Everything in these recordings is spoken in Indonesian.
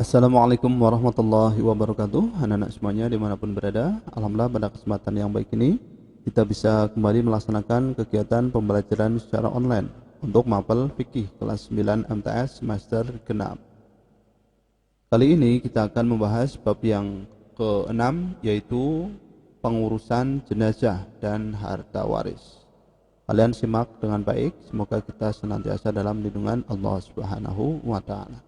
Assalamualaikum warahmatullahi wabarakatuh. Anak-anak semuanya dimanapun berada, alhamdulillah pada kesempatan yang baik ini kita bisa kembali melaksanakan kegiatan pembelajaran secara online untuk mapel fikih kelas 9 MTS semester genap. Kali ini kita akan membahas bab yang ke-6, yaitu pengurusan jenazah dan harta waris. Kalian simak dengan baik, semoga kita senantiasa dalam lindungan Allah Subhanahu wa taala.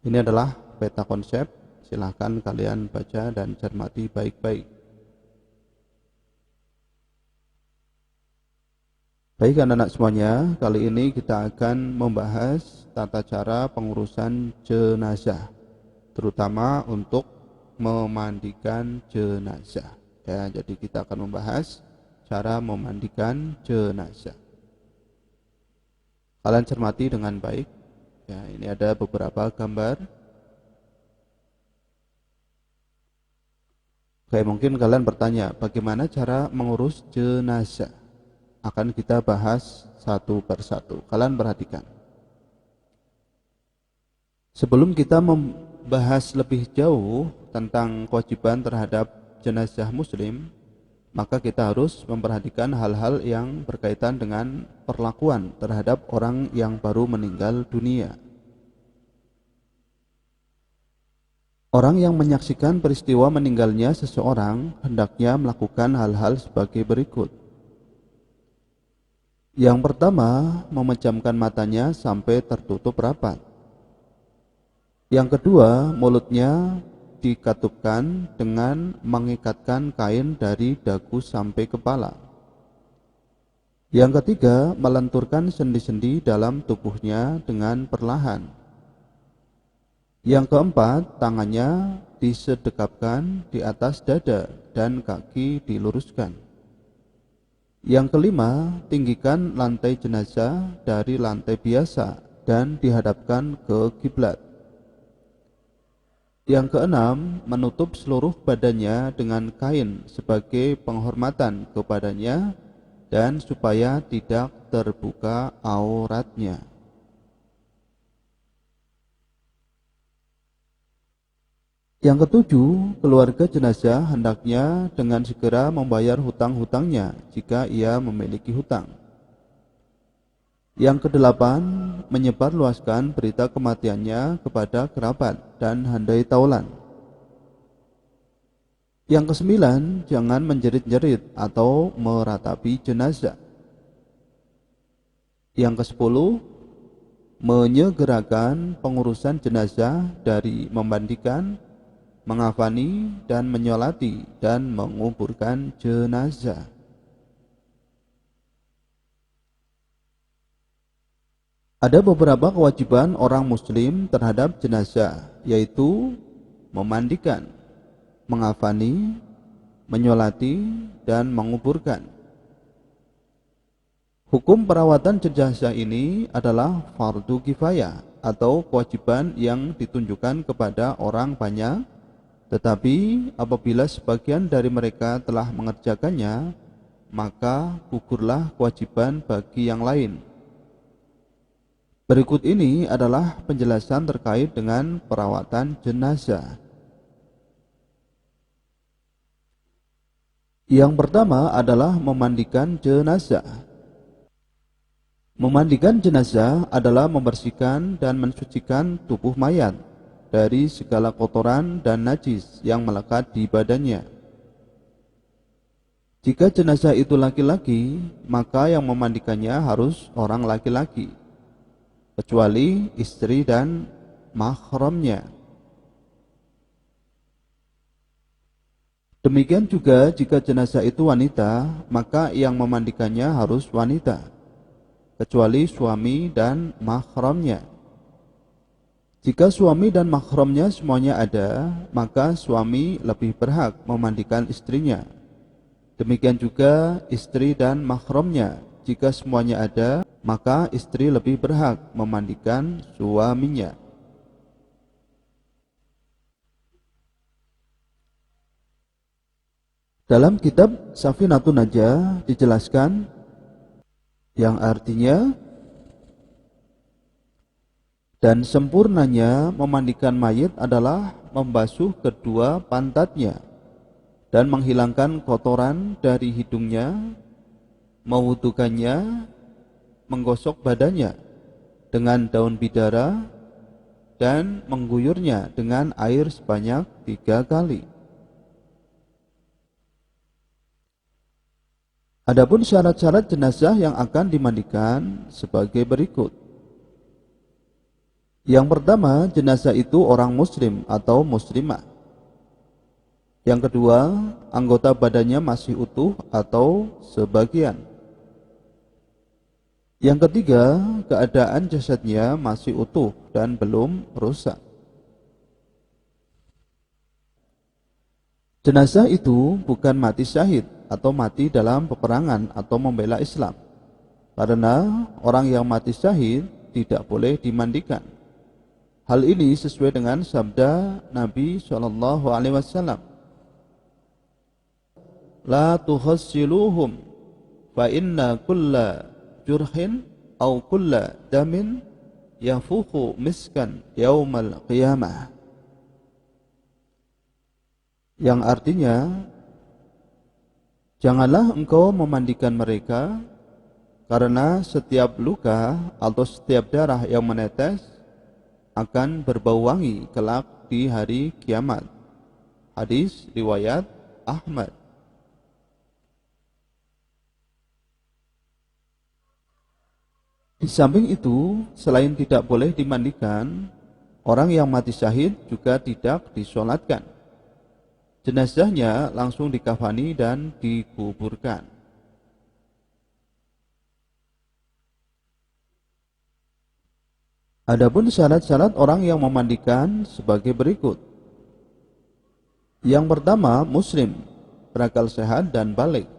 Ini adalah peta konsep, silahkan kalian baca dan cermati baik-baik. Baik anak-anak semuanya, kali ini kita akan membahas tata cara pengurusan jenazah, terutama untuk memandikan jenazah. Ya, jadi kita akan membahas cara memandikan jenazah. Kalian cermati dengan baik. Ya, ini ada beberapa gambar. Oke, mungkin kalian bertanya, bagaimana cara mengurus jenazah? Akan kita bahas satu persatu. Kalian perhatikan. Sebelum kita membahas lebih jauh tentang kewajiban terhadap jenazah muslim, maka kita harus memperhatikan hal-hal yang berkaitan dengan perlakuan terhadap orang yang baru meninggal dunia. Orang yang menyaksikan peristiwa meninggalnya seseorang hendaknya melakukan hal-hal sebagai berikut. Yang pertama, memejamkan matanya sampai tertutup rapat. Yang kedua, mulutnya dikatupkan dengan mengikatkan kain dari dagu sampai kepala. Yang ketiga, melenturkan sendi-sendi dalam tubuhnya dengan perlahan. Yang keempat, tangannya disedekapkan di atas dada dan kaki diluruskan. Yang kelima, tinggikan lantai jenazah dari lantai biasa dan dihadapkan ke kiblat. Yang keenam, menutup seluruh badannya dengan kain sebagai penghormatan kepadanya dan supaya tidak terbuka auratnya. Yang ketujuh, keluarga jenazah hendaknya dengan segera membayar hutang-hutangnya jika ia memiliki hutang. Yang kedelapan, menyebarluaskan berita kematiannya kepada kerabat dan handai taulan. Yang kesembilan, jangan menjerit-jerit atau meratapi jenazah. Yang kesepuluh, menyegerakan pengurusan jenazah dari memandikan, mengafani dan menyolati dan menguburkan jenazah. Ada beberapa kewajiban orang muslim terhadap jenazah, yaitu memandikan, mengafani, menyolati, dan menguburkan. Hukum perawatan jenazah ini adalah fardu kifayah atau kewajiban yang ditunjukkan kepada orang banyak, tetapi apabila sebagian dari mereka telah mengerjakannya, maka gugurlah kewajiban bagi yang lain. Berikut ini adalah penjelasan terkait dengan perawatan jenazah. Yang pertama adalah memandikan jenazah. Memandikan jenazah adalah membersihkan dan mensucikan tubuh mayat dari segala kotoran dan najis yang melekat di badannya. Jika jenazah itu laki-laki, maka yang memandikannya harus orang laki-laki, kecuali istri dan mahramnya. Demikian juga jika jenazah itu wanita, maka yang memandikannya harus wanita, kecuali suami dan mahramnya. Jika suami dan mahramnya semuanya ada, maka suami lebih berhak memandikan istrinya. Demikian juga istri dan mahramnya. Jika semuanya ada, maka istri lebih berhak memandikan suaminya. Dalam kitab Safinatun Najah dijelaskan yang artinya, dan sempurnanya memandikan mayit adalah membasuh kedua pantatnya dan menghilangkan kotoran dari hidungnya, mewudukannya, menggosok badannya dengan daun bidara dan mengguyurnya dengan air sebanyak 3 kali. Adapun syarat-syarat jenazah yang akan dimandikan sebagai berikut. Yang pertama, jenazah itu orang muslim atau muslimah. Yang kedua, anggota badannya masih utuh atau sebagian. Yang ketiga, keadaan jasadnya masih utuh dan belum rusak. Jenazah itu bukan mati syahid atau mati dalam peperangan atau membela Islam. Karena orang yang mati syahid tidak boleh dimandikan. Hal ini sesuai dengan sabda Nabi SAW. La tuhassiluhum fa inna kulla jurhin aw kulla damin yafuhu miskan yaumal qiyamah. Yang artinya, janganlah engkau memandikan mereka, karena setiap luka atau setiap darah yang menetes akan berbau wangi kelak di hari kiamat. Hadis riwayat Ahmad. Di samping itu, selain tidak boleh dimandikan, orang yang mati syahid juga tidak disolatkan. Jenazahnya langsung dikafani dan dikuburkan. Adapun syarat-syarat orang yang memandikan sebagai berikut. Yang pertama, muslim, berakal sehat dan balik.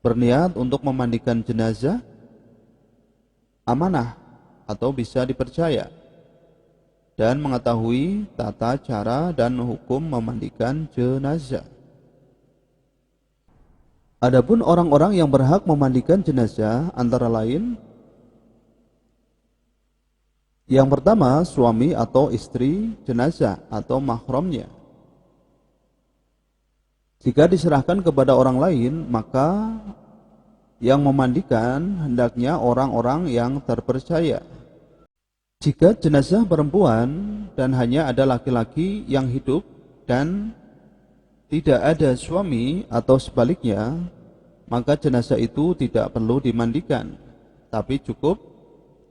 Berniat untuk memandikan jenazah, amanah atau bisa dipercaya, dan mengetahui tata cara dan hukum memandikan jenazah. Adapun orang-orang yang berhak memandikan jenazah antara lain, yang pertama, suami atau istri jenazah atau mahramnya. Jika diserahkan kepada orang lain, maka yang memandikan hendaknya orang-orang yang terpercaya. Jika jenazah perempuan dan hanya ada laki-laki yang hidup dan tidak ada suami atau sebaliknya, maka jenazah itu tidak perlu dimandikan, tapi cukup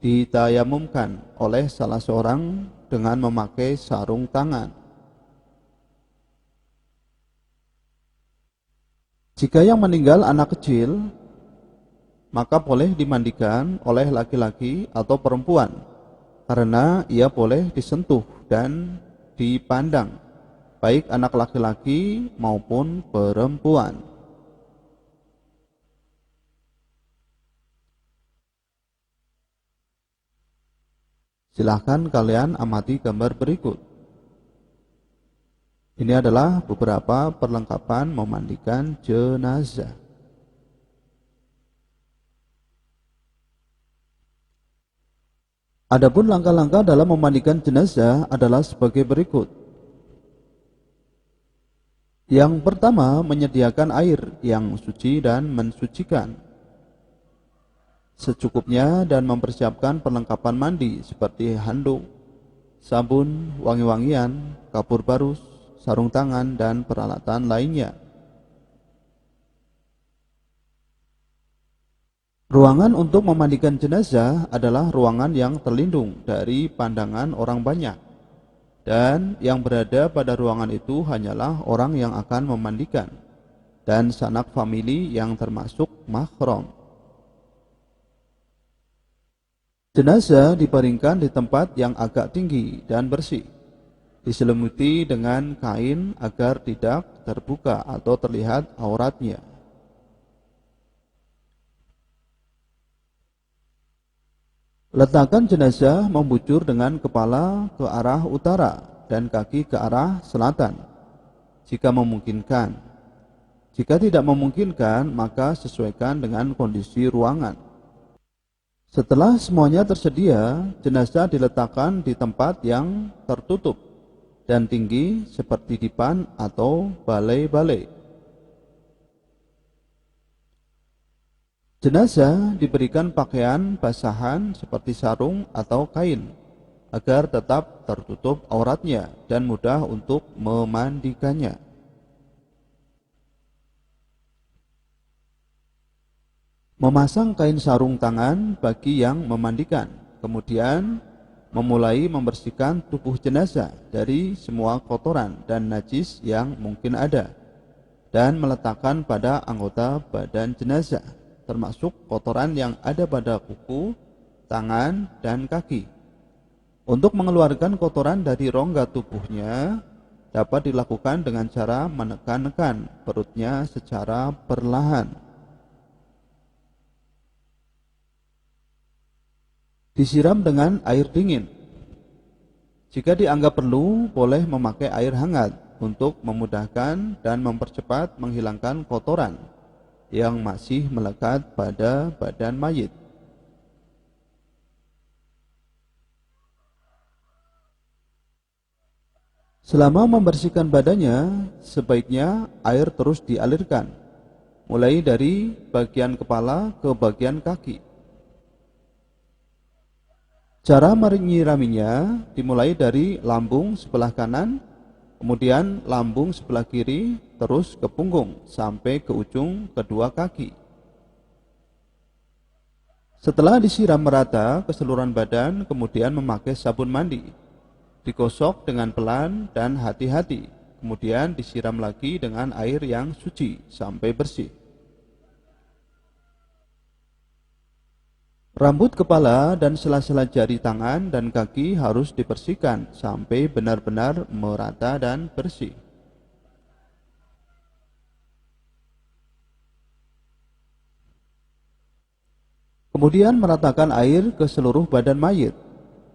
ditayamumkan oleh salah seorang dengan memakai sarung tangan. Jika yang meninggal anak kecil, maka boleh dimandikan oleh laki-laki atau perempuan, karena ia boleh disentuh dan dipandang, baik anak laki-laki maupun perempuan. Silahkan kalian amati gambar berikut. Ini adalah beberapa perlengkapan memandikan jenazah. Adapun langkah-langkah dalam memandikan jenazah adalah sebagai berikut. Yang pertama, menyediakan air yang suci dan mensucikan secukupnya dan mempersiapkan perlengkapan mandi seperti handuk, sabun, wangi-wangian, kapur barus, sarung tangan, dan peralatan lainnya. Ruangan untuk memandikan jenazah adalah ruangan yang terlindung dari pandangan orang banyak, dan yang berada pada ruangan itu hanyalah orang yang akan memandikan dan sanak famili yang termasuk mahram. Jenazah dibaringkan di tempat yang agak tinggi dan bersih, diselimuti dengan kain agar tidak terbuka atau terlihat auratnya. Letakkan jenazah membujur dengan kepala ke arah utara dan kaki ke arah selatan, jika memungkinkan. Jika tidak memungkinkan, maka sesuaikan dengan kondisi ruangan. Setelah semuanya tersedia, jenazah diletakkan di tempat yang tertutup dan tinggi seperti dipan atau balai-balai. Jenazah diberikan pakaian basahan seperti sarung atau kain agar tetap tertutup auratnya dan mudah untuk memandikannya. Memasang kain sarung tangan bagi yang memandikan, kemudian memulai membersihkan tubuh jenazah dari semua kotoran dan najis yang mungkin ada, dan meletakkan pada anggota badan jenazah, termasuk kotoran yang ada pada kuku, tangan, dan kaki. Untuk mengeluarkan kotoran dari rongga tubuhnya, dapat dilakukan dengan cara menekan-nekan perutnya secara perlahan. Disiram dengan air dingin. Jika dianggap perlu, boleh memakai air hangat untuk memudahkan dan mempercepat menghilangkan kotoran yang masih melekat pada badan mayit. Selama membersihkan badannya, sebaiknya air terus dialirkan, mulai dari bagian kepala ke bagian kaki. Cara menyiraminya dimulai dari lambung sebelah kanan, kemudian lambung sebelah kiri, terus ke punggung sampai ke ujung kedua kaki. Setelah disiram merata keseluruhan badan, kemudian memakai sabun mandi. Digosok dengan pelan dan hati-hati, kemudian disiram lagi dengan air yang suci sampai bersih. Rambut kepala dan sela-sela jari tangan dan kaki harus dibersihkan sampai benar-benar merata dan bersih. Kemudian meratakan air ke seluruh badan mayit,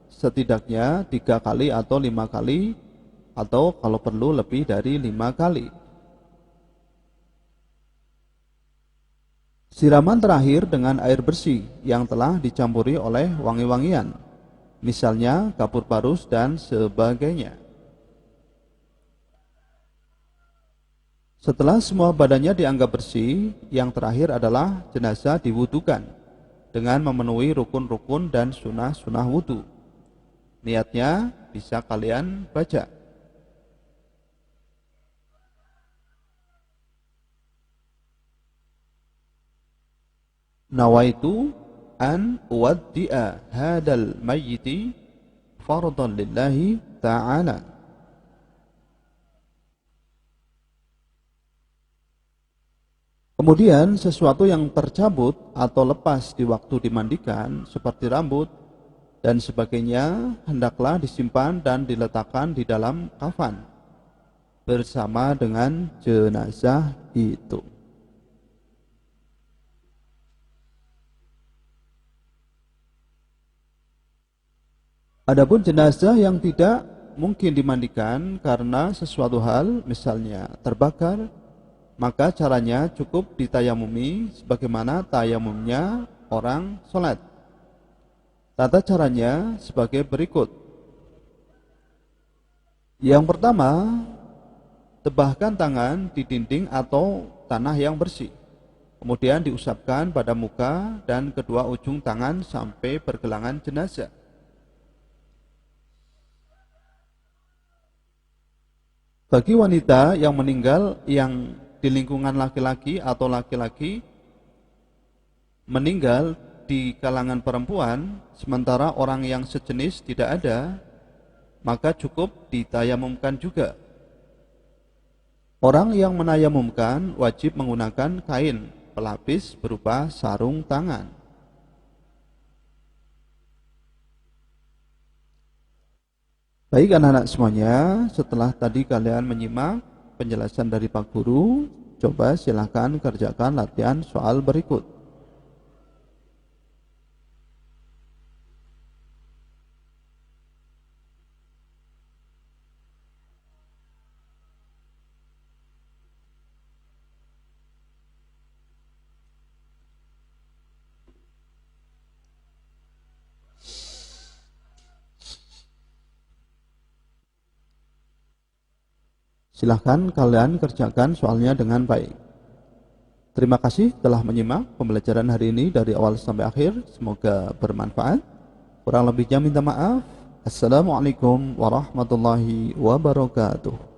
setidaknya 3 kali atau 5 kali, atau kalau perlu lebih dari 5 kali. Siraman terakhir dengan air bersih yang telah dicampuri oleh wangi-wangian, misalnya kapur barus dan sebagainya. Setelah semua badannya dianggap bersih, yang terakhir adalah jenazah diwudukan dengan memenuhi rukun-rukun dan sunnah-sunnah wudu. Niatnya bisa kalian baca. Nawaitu an uwaddi'a hadal mayyiti fardan lillahi ta'ala. Kemudian sesuatu yang tercabut atau lepas di waktu dimandikan seperti rambut dan sebagainya hendaklah disimpan dan diletakkan di dalam kafan bersama dengan jenazah itu. Adapun jenazah yang tidak mungkin dimandikan karena sesuatu hal, misalnya terbakar, maka caranya cukup ditayamumi sebagaimana tayamumnya orang sholat. Tata caranya sebagai berikut. Yang pertama, tebahkan tangan di dinding atau tanah yang bersih. Kemudian diusapkan pada muka dan kedua ujung tangan sampai pergelangan jenazah. Bagi wanita yang meninggal yang di lingkungan laki-laki atau laki-laki meninggal di kalangan perempuan, sementara orang yang sejenis tidak ada, maka cukup ditayamumkan juga. Orang yang menayamumkan wajib menggunakan kain pelapis berupa sarung tangan. Baik anak-anak semuanya, setelah tadi kalian menyimak penjelasan dari Pak Guru, coba silakan kerjakan latihan soal berikut. Silahkan kalian kerjakan soalnya dengan baik. Terima kasih telah menyimak pembelajaran hari ini dari awal sampai akhir. Semoga bermanfaat. Kurang lebihnya minta maaf. Assalamualaikum warahmatullahi wabarakatuh.